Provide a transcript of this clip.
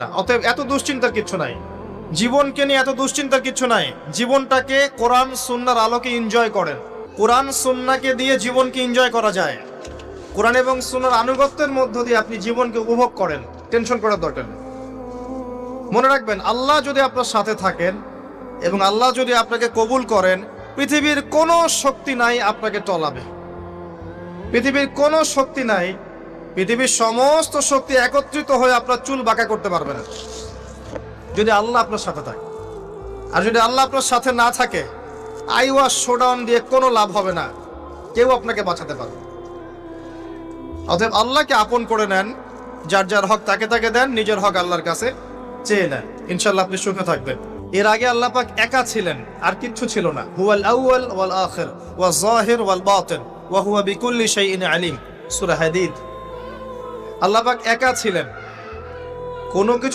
অতএব এত দুশ্চিন্তার কিছু নাই, জীবনকে নিয়ে এত দুশ্চিন্তার কিছু নাই। জীবনটাকে কোরআন সুন্নাহর আলোকে এনজয় করেন। কোরআন সুন্নাহকে দিয়ে জীবনকে এনজয় করা যায়। কোরআন এবং সুন্নাহর আনুগত্যের মধ্য দিয়ে আপনি জীবনকে উপভোগ করেন, টেনশন করার দরকার নেই। মনে রাখবেন, আল্লাহ যদি আপনার সাথে থাকেন এবং আল্লাহ যদি আপনাকে কবুল করেন, পৃথিবীর কোনো শক্তি নাই আপনাকে টলাবে। পৃথিবীর কোনো শক্তি নাই, পৃথিবীর সমস্ত শক্তি একত্রিত হয়ে আপনার চুল বাঁকা করতে পারবে না, যদি আল্লাহ আপনার সাথে থাকে। আর যদি আল্লাহ আপনার সাথে না থাকে, আইওয়াস শোডাউন দিয়ে কোনো লাভ হবে না, কেউ আপনাকে বাঁচাতে পারবে। অতএব আল্লাহকে আপন করে নেন, যার যার হক তাকে তাকে দেন, নিজের হক আল্লাহর কাছে চেয়ে নেন, ইনশাআল্লাহ আপনি সুখে থাকবেন। এর আগে আল্লাহ পাক একা ছিলেন, আর কিচ্ছু ছিল না। হুয়াল আউয়াল ওয়াল আখির ওয়াজ যাহির ওয়াল বাতিন ওয়া হুয়া বিকুল্লি শাইইন আলিম, সূরা হাদীদ। আল্লাহ পাক একা ছিলেন, কোনো কিছু